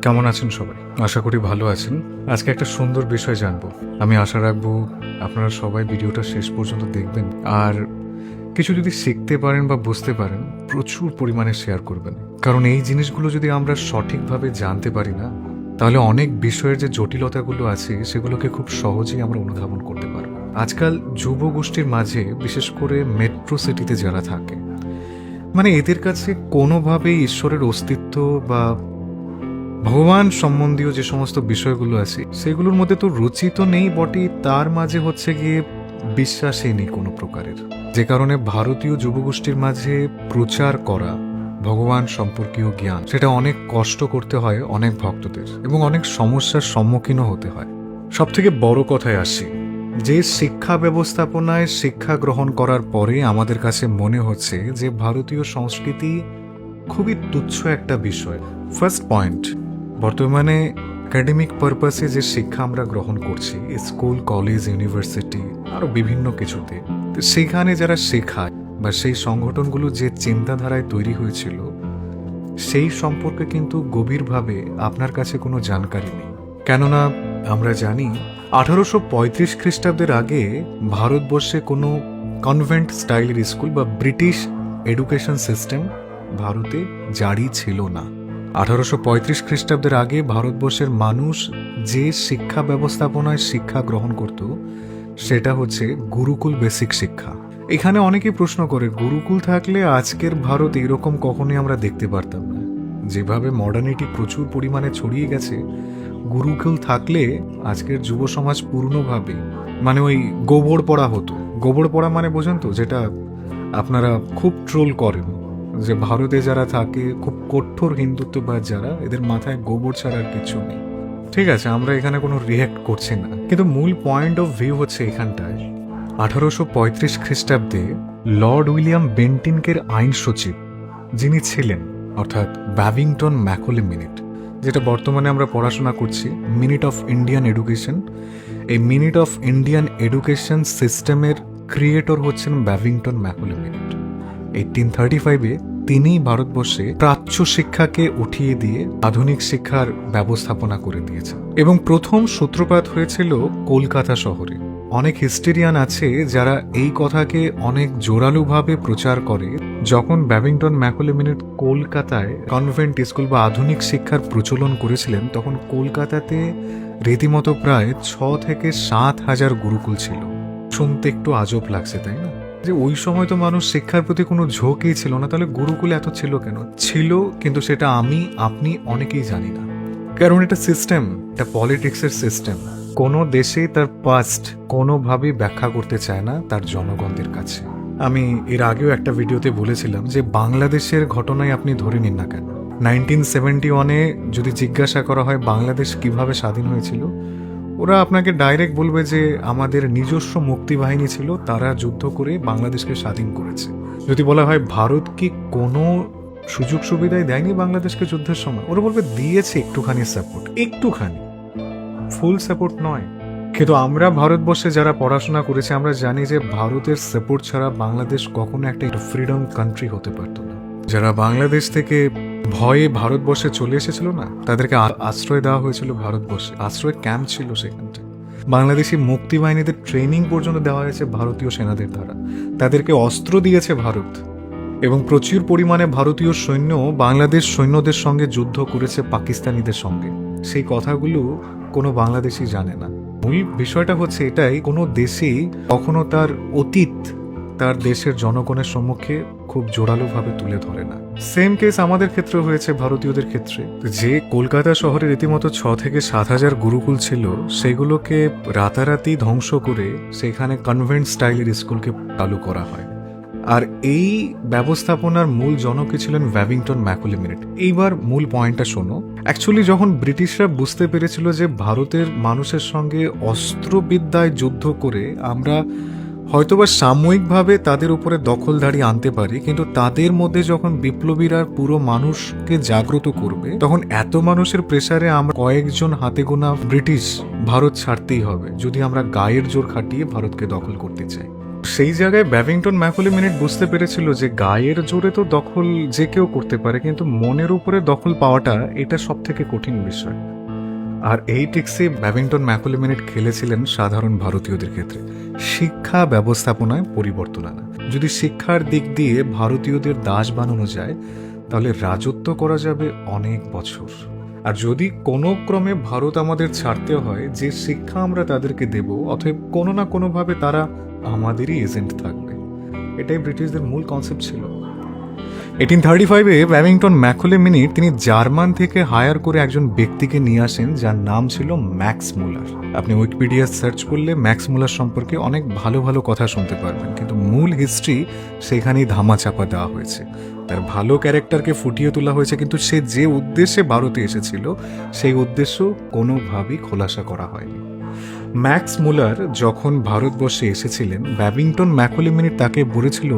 কেমন আছেন সবাই? আশা করি ভালো আছেন। আজকে একটা সুন্দর বিষয় জানবো। আমি আশা রাখবো আপনারা সবাই ভিডিওটা শেষ পর্যন্ত দেখবেন, আর কিছু যদি শিখতে পারেন বা বুঝতে পারেন প্রচুর পরিমাণে শেয়ার করবেন। কারণ এই জিনিসগুলো যদি আমরা সঠিকভাবে জানতে পারি না, তাহলে অনেক বিষয়ের যে জটিলতাগুলো আছে সেগুলোকে খুব সহজেই আমরা অনুধাবন করতে পারবো। আজকাল যুব গোষ্ঠীর মাঝে, বিশেষ করে মেট্রো সিটিতে যারা থাকে, মানে এদের কাছে কোনোভাবেই ঈশ্বরের অস্তিত্ব বা ভগবান সম্বন্ধীয় যে সমস্ত বিষয়গুলো আছে সেগুলোর মধ্যে তো রুচি তো নেই বটেই, তার মাঝে হচ্ছে গিয়ে বিশ্বাসই নেই কোনো প্রকারের। যে কারণে ভারতীয় যুবগোষ্ঠীর মাঝে প্রচার করা ভগবান সম্পর্কীয় জ্ঞান, সেটা অনেক কষ্ট করতে হয় অনেক ভক্তদের, এবং অনেক সমস্যার সম্মুখীনও হতে হয়। সব থেকে বড় কথায় আসি, যে শিক্ষা ব্যবস্থাপনায় শিক্ষা গ্রহণ করার পরে আমাদের কাছে মনে হচ্ছে যে ভারতীয় সংস্কৃতি খুবই তুচ্ছ একটা বিষয়। ফার্স্ট পয়েন্ট, বর্তমানে একাডেমিক পারপাসে যে শিক্ষা আমরা গ্রহণ করছি স্কুল, কলেজ, ইউনিভার্সিটি, আরও বিভিন্ন কিছুতে, তো সেখানে যারা শেখায় বা সেই সংগঠনগুলো যে চিন্তাধারায় তৈরি হয়েছিল সেই সম্পর্কে কিন্তু গভীরভাবে আপনার কাছে কোনো জানকারি নেই। কেননা আমরা জানি 1835 খ্রিস্টাব্দের আগে ভারতবর্ষে কোনো কনভেন্ট স্টাইলের স্কুল বা ব্রিটিশ এডুকেশন সিস্টেম ভারতে জারি ছিল না। 1835 খ্রিস্টাব্দের আগে ভারতবর্ষের মানুষ যে শিক্ষা ব্যবস্থাপনায় শিক্ষা গ্রহণ করত সেটা হচ্ছে গুরুকুল বেসিক শিক্ষা। এখানে অনেকেই প্রশ্ন করে, গুরুকুল থাকলে আজকের ভারত এরকম কখনোই আমরা দেখতে পারতাম না। যেভাবে মডার্নিটি প্রচুর পরিমাণে ছড়িয়ে গেছে, গুরুকুল থাকলে আজকের যুব সমাজ পূর্ণভাবে মানে ওই গোবর পড়া হতো। গোবর পড়া মানে বোঝেন তো, যেটা আপনারা খুব ট্রোল করেন, যে ভারতে যারা থাকে খুব কঠোর হিন্দুত্ববাদ যারা, এদের মাথায় গোবর ছাড়ার কিছু নেই। ঠিক আছে, আমরা এখানে কোনো রিয়্যাক্ট করছি না, কিন্তু মূল পয়েন্ট অফ ভিউ হচ্ছে এখানটায় 1835 খ্রিস্টাব্দে লর্ড উইলিয়াম বেন্টিনকের আইন সচিব যিনি ছিলেন, অর্থাৎ ব্যাভিংটন ম্যাকলে মিনিট, যেটা বর্তমানে আমরা পড়াশোনা করছি মিনিট অফ ইন্ডিয়ান এডুকেশন। এই মিনিট অফ ইন্ডিয়ান এডুকেশন সিস্টেমের ক্রিয়েটর হচ্ছেন ব্যাভিংটন ম্যাকলে মিনিট। 1835-এ তিনি ভারতবর্ষে প্রাচ্য শিক্ষাকে উঠিয়ে দিয়ে আধুনিক শিক্ষার ব্যবস্থাপনা করে দিয়েছেন, এবং প্রথম সূত্রপাত হয়েছিল কলকাতা শহরে। অনেক হিস্টেরিয়ান আছে যারা এই কথাকে অনেক জোরালোভাবে প্রচার করে। যখন ব্যাভিংটন ম্যাকলে মিনিট কলকাতায় কনভেন্ট স্কুল বা আধুনিক শিক্ষার প্রচলন করেছিলেন, তখন কলকাতাতে রীতিমতো প্রায় 6 থেকে 7 হাজার গুরুকুল ছিল। শুনতে একটু আজব লাগছে, তাই না? যে ওই সময় তো মানুষ শিক্ষার প্রতি কোনো ঝোঁকই ছিল না, তাহলে গুরুকুল এত ছিল কেন? ছিল, কিন্তু সেটা আমি আপনি অনেকেই জানি না। কারণ এটা সিস্টেম, এটা পলিটিক্সের সিস্টেম। কোনো দেশে তার পাস্ট কোনোভাবেই ব্যাখ্যা করতে চায় না তার জনগণদের কাছে। আমি এর আগেও একটা ভিডিওতে বলেছিলাম যে বাংলাদেশের ঘটনায় আপনি ধরে নিন না কেন, 1971-এ যদি জিজ্ঞাসা করা হয় বাংলাদেশ কিভাবে স্বাধীন হয়েছিল, ওরা আপনাকে ডাইরেক্ট বলবে যে আমাদের নিজস্ব মুক্তিবাহিনী ছিল, তারা যুদ্ধ করে বাংলাদেশকে স্বাধীন করেছে। যদি বলা হয় ভারত কি কোনো সুযোগ সুবিধাই দেয়নি বাংলাদেশকে যুদ্ধের সময়, ওরা বলবে দিয়েছে একটুখানি সাপোর্ট, একটুখানি, ফুল সাপোর্ট নয়। কিন্তু আমরা ভারতবর্ষে যারা পড়াশোনা করেছি আমরা জানি যে ভারতের সাপোর্ট ছাড়া বাংলাদেশ কখনো একটা ফ্রিডম কান্ট্রি হতে পারতো না। যারা বাংলাদেশ থেকে ভয়ে ভারতবর্ষে চলে এসেছিল না, তাদেরকে আশ্রয় দেওয়া হয়েছিল ভারতবর্ষে, আশ্রয় ক্যাম্প ছিল সেখানটায়। বাংলাদেশি মুক্তি বাহিনীদের ট্রেনিং পর্যন্ত দেওয়া হয়েছে ভারতীয় সেনাদের দ্বারা, তাদেরকে অস্ত্র দিয়েছে ভারত, এবং প্রচুর পরিমাণে ভারতীয় সৈন্য বাংলাদেশ সৈন্যদের সঙ্গে যুদ্ধ করেছে পাকিস্তানিদের সঙ্গে। সেই কথাগুলো কোনো বাংলাদেশি জানে না। মূল বিষয়টা হচ্ছে এটাই, কোনো দেশেই কখনো তার অতীত তার দেশের জনগণের সম্মুখে খুব জোরালোভাবে তুলে ধরে না। সেম কেস আমাদের ক্ষেত্রে হয়েছে, ভারতীয়দের ক্ষেত্রে। যে কলকাতা শহরে রীতিমতো 6 থেকে 7 হাজার গুরুকুল ছিল, সেগুলোকে রাতারাতি ধ্বংস করে সেখানে কনভেন্ট স্টাইলের স্কুলকে চালু করা হয়। আর এই ব্যবস্থাপনার মূল জনক ছিলেন ব্যাভিংটন ম্যাকলে মিনিট। এইবার মূল পয়েন্টটা শোনো। অ্যাকচুয়ালি যখন ব্রিটিশরা বুঝতে পেরেছিল যে ভারতের মানুষের সঙ্গে অস্ত্রবিদ্যায় যুদ্ধ করে আমরা হয়তোবা সাময়িকভাবে তাদের উপরে দখলদারি আনতে পারি, কিন্তু তাদের মধ্যে যখন বিপ্লবীরা পুরো মানুষকে জাগ্রত করবে, তখন এত মানুষের প্রেসারে আমরা কয়েকজন হাতে গোনা ব্রিটিশ ভারত ছাড়তেই হবে যদি আমরা গায়ের জোর খাটিয়ে ভারতকে দখল করতে চাই। সেই জায়গায় ব্যাবিংটন ম্যাকলে মিনিট বুঝতে পেরেছিল যে গায়ের জোরে তো দখল যে কেউ করতে পারে, কিন্তু মনের উপরে দখল পাওয়াটা এটা সব থেকে কঠিন বিষয়। আর এই ট্রিক্সে ব্যাবিংটন ম্যাকলে মিনিট খেলেছিলেন সাধারণ ভারতীয়দের ক্ষেত্রে, শিক্ষা ব্যবস্থাপনায় পরিবর্তন আনা। যদি শিক্ষার দিক দিয়ে ভারতীয়দের দাস বানানো যায় তাহলে রাজত্ব করা যাবে অনেক বছর। আর যদি কোনো ক্রমে ভারত আমাদের ছাড়তে হয়, যে শিক্ষা আমরা তাদেরকে দেব, অতএব কোনো না কোনোভাবে তারা আমাদেরই এজেন্ট থাকবে। এটাই ব্রিটিশদের মূল কনসেপ্ট ছিল। 1835-এ ব্যাবিংটন ম্যাকলে মিনিট তিনি জার্মান থেকে হায়ার করে একজন ব্যক্তিকে নিয়ে আসেন যার নাম ছিল ম্যাক্স মুলার। আপনি উইকিপিডিয়া সার্চ করলে ম্যাক্স মুলার সম্পর্কে অনেক ভালো ভালো কথা শুনতে পারবেন, কিন্তু মূল হিস্ট্রি সেখানেই ধামাচাপা দেওয়া হয়েছে। তার ভালো ক্যারেক্টারকে ফুটিয়ে তোলা হয়েছে, কিন্তু সে যে উদ্দেশ্যে ভারতে এসেছিল সেই উদ্দেশ্য কোনোভাবেই খোলাসা করা হয়নি। ম্যাক্স মুলার যখন ভারতবর্ষে এসেছিলেন, ব্যাবিংটন ম্যাকলে মিনিট তাকে বলেছিল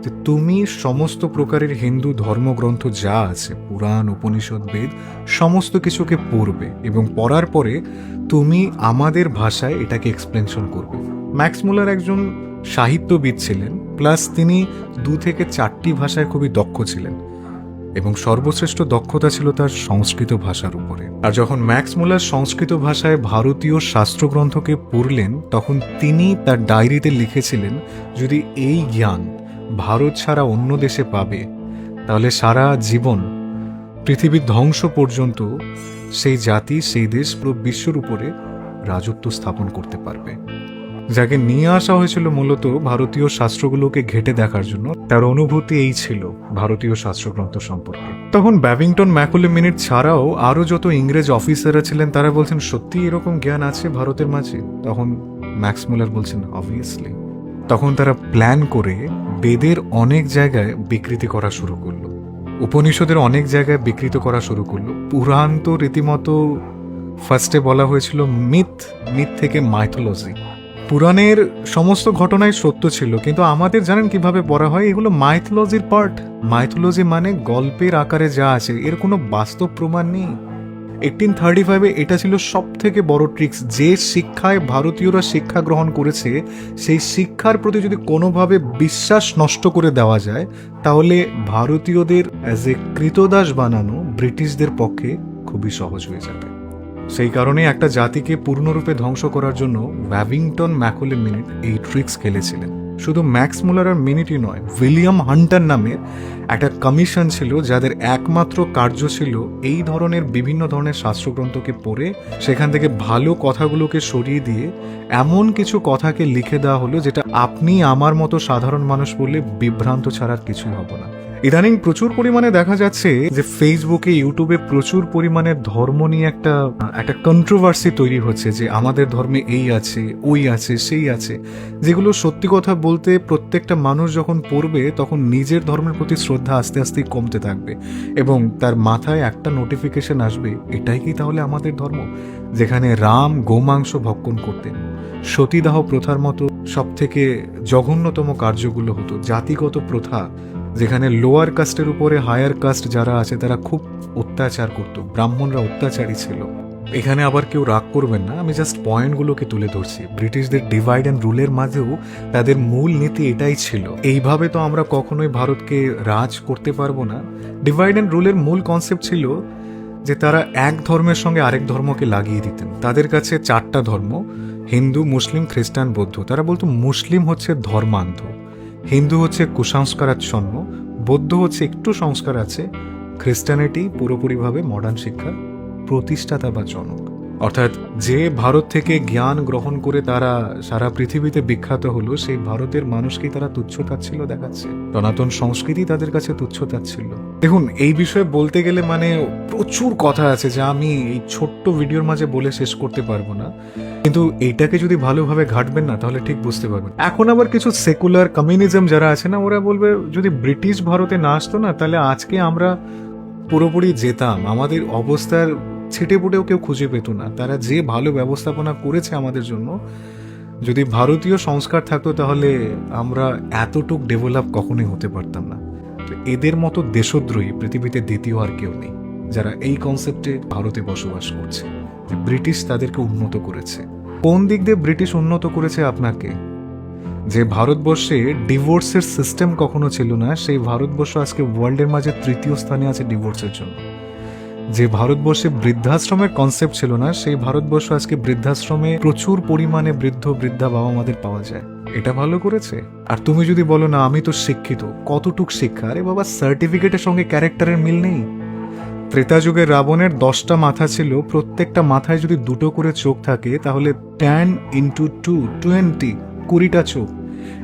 যে তুমি সমস্ত প্রকারের হিন্দু ধর্মগ্রন্থ যা আছে, পুরাণ, উপনিষদ, বেদ, সমস্ত কিছুকে পড়বে এবং পড়ার পরে তুমি আমাদের ভাষায় এটাকে এক্সপ্লেনেশন করবে। ম্যাক্স মুলার একজন সাহিত্যবিদ ছিলেন, প্লাস তিনি 2 থেকে 4টি ভাষায় খুবই দক্ষ ছিলেন এবং সর্বশ্রেষ্ঠ দক্ষতা ছিল তার সংস্কৃত ভাষার উপরে। আর যখন ম্যাক্স মুলার সংস্কৃত ভাষায় ভারতীয় শাস্ত্রগ্রন্থকে পড়লেন, তখন তিনি তার ডায়েরিতে লিখেছিলেন যদি এই জ্ঞান ভারত ছাড়া অন্য দেশে পাবে তাহলে সারা জীবন পৃথিবীর ধ্বংস পর্যন্ত সেই জাতি, সেই দেশ, পুরো বিশ্বের উপরে রাজত্ব স্থাপন করতে পারবে। যাকে নিয়ে আসা হয়েছিল মূলত ভারতীয় শাস্ত্রগুলোকে ঘেঁটে দেখার জন্য, তার অনুভূতি এই ছিল ভারতীয় শাস্ত্রগ্রন্থ সম্পর্কে। তখন ব্যাবিংটন ম্যাকলে মিনিট ছাড়াও আরো যত ইংরেজ অফিসাররা ছিলেন তারা বলছেন সত্যি এরকম জ্ঞান আছে ভারতের মাঝে? তখন ম্যাক্স মুলার বলছেন অবভিয়াসলি। তখন তারা প্ল্যান করে বেদের অনেক জায়গায় বিকৃতি করা শুরু করলো, উপনিষদের অনেক জায়গায় বিকৃত করা শুরু করলো। পুরাণ তো রীতিমতো ফার্স্টে বলা হয়েছিল মিথ, মিথ থেকে মাইথোলজি। পুরাণের সমস্ত ঘটনাই সত্য ছিল, কিন্তু আমাদের জানেন কিভাবে পড়া হয়, এগুলো মাইথোলজির পার্ট। মাইথোলজি মানে গল্পের আকারে যা আছে, এর কোনো বাস্তব প্রমাণ নেই। 1835-এ এটা ছিল সব থেকে বড় ট্রিক্স। যে শিক্ষায় ভারতীয়রা শিক্ষা গ্রহণ করেছে, সেই শিক্ষার প্রতি যদি কোনোভাবে বিশ্বাস নষ্ট করে দেওয়া যায়, তাহলে ভারতীয়দের অ্যাজ এ কৃতদাস বানানো ব্রিটিশদের পক্ষে খুবই সহজ হয়ে যাবে। সেই কারণে একটা জাতিকে পূর্ণরূপে ধ্বংস করার জন্য ব্যাবিংটন ম্যাকলে মিনিট এই ট্রিক্স খেলেছিলেন। শুধু ম্যাক্স মুলার আর মিনিটই নয়, উইলিয়াম হান্টার নামের একটা কমিশন ছিল যাদের একমাত্র কার্য ছিল এই ধরনের বিভিন্ন ধরনের শাস্ত্রগ্রন্থকে পড়ে সেখান থেকে ভালো কথাগুলোকে সরিয়ে দিয়ে এমন কিছু কথাকে লিখে দেওয়া হলো যেটা আপনি আমার মতো সাধারণ মানুষ বললে বিভ্রান্ত ছাড়ার কিছুই হবে না। ইদানিং প্রচুর পরিমাণে দেখা যাচ্ছে যে ফেসবুকে, ইউটিউবে প্রচুর পরিমাণে ধর্ম নিয়ে একটা কন্ট্রোভার্সি তৈরি হচ্ছে যে আমাদের ধর্মে এই আছে, ওই আছে, সেই আছে, যেগুলো সত্যি কথা বলতে প্রত্যেকটা মানুষ যখন পড়বে তখন নিজের ধর্মের প্রতি শ্রদ্ধা আস্তে আস্তে কমতে থাকবে এবং তার মাথায় একটা নোটিফিকেশন আসবে, এটাই কি তাহলে আমাদের ধর্ম? যেখানে রাম গোমাংস ভক্ষণ করতেন, সতীদাহ প্রথার মতো সব থেকে জঘন্যতম কার্যগুলো হতো, জাতিগত প্রথা যেখানে লোয়ার কাস্টের উপরে হায়ার কাস্ট যারা আছে তারা খুব অত্যাচার করত, ব্রাহ্মণরা অত্যাচারী ছিল। এখানে আবার কেউ রাগ করবেন না, আমি জাস্ট পয়েন্টগুলোকে তুলে ধরছি। ব্রিটিশদের ডিভাইড অ্যান্ড রুলের মাঝেও তাদের মূল নীতি এটাই ছিল। এইভাবে তো আমরা কখনোই ভারতকে রাজ করতে পারবো না। ডিভাইড অ্যান্ড রুলের মূল কনসেপ্ট ছিল যে তারা এক ধর্মের সঙ্গে আরেক ধর্মকে লাগিয়ে দিতেন। তাদের কাছে 4টা ধর্ম, হিন্দু, মুসলিম, খ্রিস্টান, বৌদ্ধ। তারা বলতো মুসলিম হচ্ছে ধর্মান্ধ, হিন্দু হচ্ছে কুসংস্কারাচ্ছন্ন, বৌদ্ধ হচ্ছে একটু সংস্কার আছে, খ্রিস্টানিটি পুরোপুরিভাবে মডার্ন শিক্ষার প্রতিষ্ঠাতা বা জনক। অর্থাৎ যে ভারত থেকে জ্ঞান গ্রহণ করে তারা সারা পৃথিবীতে বিখ্যাত হলো, সেই ভারতের মানুষকেই তারা তুচ্ছ-তাচ্ছিল্য দেখাচ্ছে। সনাতন সংস্কৃতি তাদের কাছে তুচ্ছ-তাচ্ছিল্য। দেখুন, এই বিষয়ে বলতে গেলে মানে প্রচুর কথা আছে যা আমি এই ছোট্ট ভিডিওর মাঝে বলে শেষ করতে পারবো না, কিন্তু এইটাকে যদি ভালোভাবে ঘাটবেন না তাহলে ঠিক বুঝতে পারবেন। এখন আবার কিছু সেকুলার কমিউনিজম যারা আছে না, ওরা বলবে যদি ব্রিটিশ ভারতে না আসতো না তাহলে আজকে আমরা পুরোপুরি যেতাম, আমাদের অবস্থার ছিটেপুটেও কেউ খুঁজে পেত না। তারা যে ভালো ব্যবস্থাপনা করেছে আমাদের জন্য, যদি ভারতীয় সংস্কার থাকতো তাহলে আমরা এতটুক ডেভেলপ কখনোই হতে পারতাম না। তো এদের মতো দেশদ্রোহী পৃথিবীতে দ্বিতীয় আর কেউ নেই যারা এই কনসেপ্টে ভারতে বসবাস করছে। ব্রিটিশ তাদেরকে উন্নত করেছে। কোন দিক দিয়ে ব্রিটিশ উন্নত করেছে আপনাকে? যে ভারতবর্ষে ডিভোর্সের সিস্টেম কখনো ছিল না, সেই ভারতবর্ষ আজকে ওয়ার্ল্ডের মাঝে তৃতীয় স্থানে আছে ডিভোর্সের জন্য। যে ভারতবর্ষে বৃদ্ধাশ্রমের কনসেপ্ট ছিল না, সেই ভারতবর্ষ আজকে বৃদ্ধাশ্রমে প্রচুর পরিমাণে বৃদ্ধা বাবা মাদের পাওয়া যায়। এটা ভালো করেছে। আর তুমি যদি বলো না আমি তো শিক্ষিত, কতটুক শিক্ষা? আরে বাবা, সার্টিফিকেটের সঙ্গে ক্যারেক্টারের মিল নেই। ত্রেতা যুগে রাবণের 10টা মাথা ছিল, প্রত্যেকটা মাথায় যদি 2টো করে চোখ থাকে তাহলে 10 × 2 20, 20টা চোখ।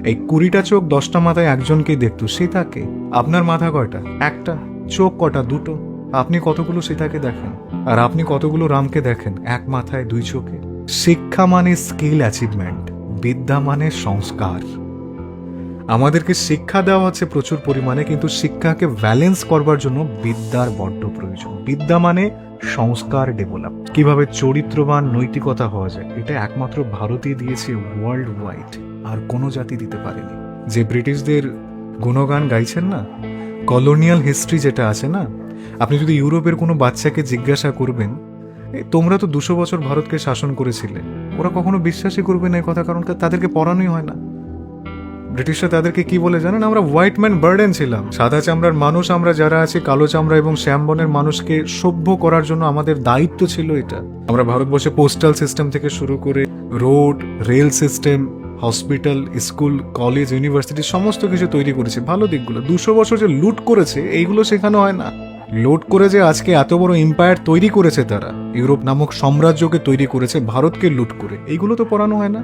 এই 20টা চোখ 10টা মাথায় একজনকেই দেখতো, সীতাকে। আপনার মাথা কয়টা? একটা। চোখ কটা? 2টো। আপনি কতগুলো সীতাকে দেখেন? আর আপনি কতগুলো রামকে দেখেন? এক মাথায় 2 চোখে। শিক্ষা মানে স্কিল অ্যাচিভমেন্ট, বিদ্যা মানে সংস্কার। আমাদেরকে শিক্ষা দেওয়া হচ্ছে প্রচুর পরিমাণে, কিন্তু শিক্ষাকে ব্যালেন্স করবার জন্য বিদ্যার বড্ড প্রয়োজন। বিদ্যা মানে সংস্কার ডেভেলপ, কিভাবে চরিত্রবান নৈতিকতা হওয়া যায়, এটা একমাত্র ভারতই দিয়েছে ওয়ার্ল্ড ওয়াইড, আর কোনো জাতি দিতে পারেনি। যে ব্রিটিশদের গুণগান গাইছেন না, কলোনিয়াল হিস্ট্রি যেটা আছে না, আপনি যদি ইউরোপের কোনো বাচ্চাকে জিজ্ঞাসা করবেন তোমরা তো 200 বছর ভারতকে শাসন করেছিলে, ওরা কখনো বিশ্বাসই করবে না এই কথা, কারণ তাদেরকে পড়ানোই হয় না। ব্রিটিশরা তাদেরকে কি বলে জানেন? আমরা হোয়াইট ম্যান বার্ডেন ছিলাম। সাদা চামড়ার মানুষ আমরা যারা আছি, কালো চামড়া এবং শ্যামবনের মানুষকে সভ্য করার জন্য আমাদের দায়িত্ব ছিল এটা। আমরা ভারতবর্ষে পোস্টাল সিস্টেম থেকে শুরু করে road, rail system, hospital, school, college, university সমস্ত কিছু তৈরি করেছে। ভালো দিকগুলো 200 বছর যে লুট করেছে এইগুলো শেখানো হয় না। লুট করে যে আজকে এত বড় এম্পায়ার তৈরি করেছে, তারা ইউরোপ নামক সাম্রাজ্যকে তৈরি করেছে ভারতকে লুট করে, এইগুলো তো পড়ানো হয় না।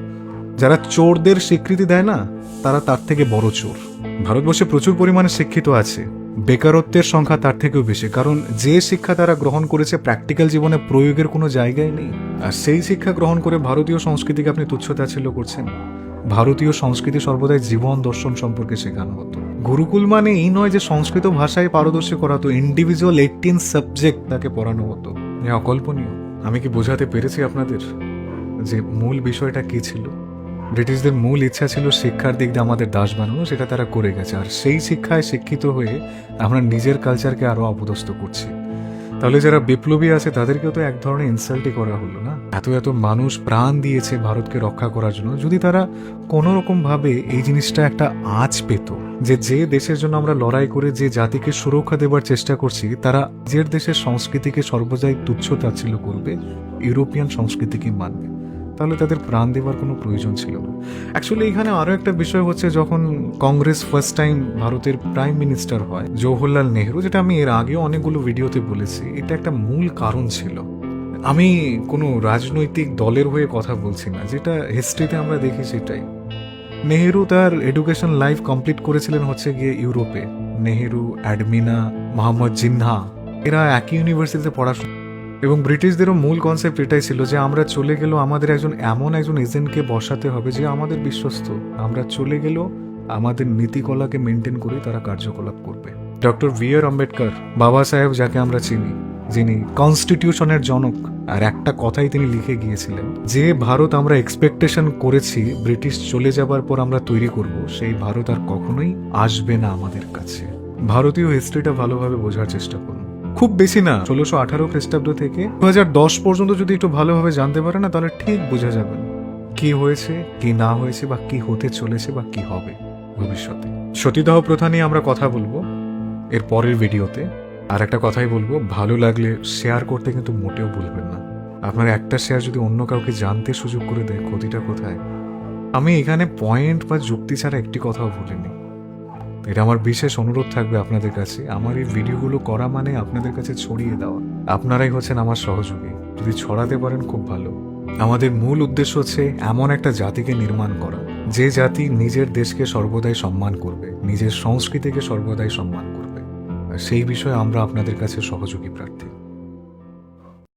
যারা চোরদের স্বীকৃতি দেয় না, তারা তার থেকে বড় চোর। ভারতবর্ষে প্রচুর পরিমাণে শিক্ষিত আছে, বেকারত্বের সংখ্যা তার থেকেও বেশি, কারণ যে শিক্ষা তারা গ্রহণ করেছে প্র্যাকটিক্যাল জীবনে প্রয়োগের কোনো জায়গায় নেই। আর সেই শিক্ষা গ্রহণ করে ভারতীয় সংস্কৃতিকে আপনি তুচ্ছতাচ্ছিল্য করছেন। ভারতীয় সংস্কৃতি সর্বদাই জীবন দর্শন সম্পর্কে শেখানো হতো। গুরুকুল মানে এই নয় যে সংস্কৃত ভাষায় পারদর্শী করাতো, ইন্ডিভিজুয়াল 18 সাবজেক্ট তাকে পড়ানো হতো। অকল্পনীয়। আমি কি বোঝাতে পেরেছি আপনাদের যে মূল বিষয়টা কি ছিল? ব্রিটিশদের মূল ইচ্ছা ছিল শিক্ষার দিক দিয়ে আমাদের দাস বানানো, সেটা তারা করে গেছে। আর সেই শিক্ষায় শিক্ষিত হয়ে আমরা নিজের কালচারকে আরো অপদস্থ করছি। তাহলে যারা বিপ্লবী আছে তাদেরকেও তো এক ধরনের ইনসাল্টই করা হলো না? এত মানুষ প্রাণ দিয়েছে ভারতকে রক্ষা করার জন্য, যদি তারা কোনো রকম ভাবে এই জিনিসটা একটা আঁচ পেত যে যে দেশের জন্য আমরা লড়াই করে যে জাতিকে সুরক্ষা দেবার চেষ্টা করছি, তারা নিজের দেশের সংস্কৃতিকে সর্বদাই তুচ্ছ তাচ্ছিল্য করবে, ইউরোপিয়ান সংস্কৃতিকে মানবে, তাহলে তাদের প্রাণ দেওয়ার কোনো প্রয়োজন ছিল না। অ্যাকচুয়ালি এখানে আরো একটা বিষয় হচ্ছে, যখন কংগ্রেস ফার্স্ট টাইম ভারতের প্রাইম মিনিস্টার হয় জওহরলাল নেহরু, যেটা আমি এর আগেও অনেকগুলো ভিডিওতে বলেছি, এটা একটা মূল কারণ ছিল। আমি কোনো রাজনৈতিক দলের হয়ে কথা বলছি না, যেটা হিস্ট্রিতে আমরা দেখি সেটাই। নেহেরু তার এডুকেশন লাইফ কমপ্লিট করেছিলেন হচ্ছে গিয়ে ইউরোপে। নেহেরু, অ্যাডমিনা, মোহাম্মদ জিন্না, এরা একই ইউনিভার্সিটিতে পড়াশোনা, এবং ব্রিটিশদেরও মূল কনসেপ্ট এটাই ছিল যে আমরা চলে গেলেও আমাদের এমন একজন এজেন্টকে বসাতে হবে যে আমাদের বিশ্বস্ত। আমরা চলে গেলেও আমাদের নীতিকলাকে মেনটেন করে তারা কার্যকলাপ করবে। Doctor V.R. আম্বেদকর, বাবা সাহেব যাকে আমরা চিনি, যিনি কনস্টিটিউশনের জনক, আর একটা কথাই তিনি লিখে গিয়েছিলেন যে ভারত আমরা এক্সপেকটেশন করেছি ব্রিটিশ চলে যাবার পর আমরা তৈরি করব, সেই ভারত আর কখনোই আসবে না আমাদের কাছে। ভারতীয় হিস্ট্রিটা ভালোভাবে বোঝার চেষ্টা করুন। খুব বেশি না, 1618 খ্রিস্টাব্দ থেকে 2010 পর্যন্ত যদি একটু ভালোভাবে জানতে পারে না, তাহলে ঠিক বোঝা যাবেন কি হয়েছে, কি না হয়েছে, বা কি হতে চলেছে, বা কি হবে ভবিষ্যতে। সতীদাহ প্রথা নিয়ে আমরা কথা বলবো এর পরের ভিডিওতে। আর একটা কথাই বলবো, ভালো লাগলে শেয়ার করতে কিন্তু মোটেও ভুলবেন না। আপনার একটা শেয়ার যদি অন্য কাউকে জানতে সুযোগ করে দেয়, ক্ষতিটা কোথায়? আমি এখানে পয়েন্ট বা যুক্তি ছাড়া একটি কথাও বলিনি। এটা আমার বিশেষ অনুরোধ থাকবে আপনাদের কাছে, আমার এই ভিডিওগুলো করা মানে আপনাদের কাছে ছড়িয়ে দেওয়া। আপনারাই হচ্ছেন আমার সহযোগী, যদি ছড়াতে পারেন খুব ভালো। আমাদের মূল উদ্দেশ্য হচ্ছে এমন একটা জাতিকে নির্মাণ করা, যে জাতি নিজের দেশকে সর্বদাই সম্মান করবে, নিজের সংস্কৃতিকে সর্বদাই সম্মান করবে। আর সেই বিষয়ে আমরা আপনাদের কাছে সহযোগী প্রার্থী।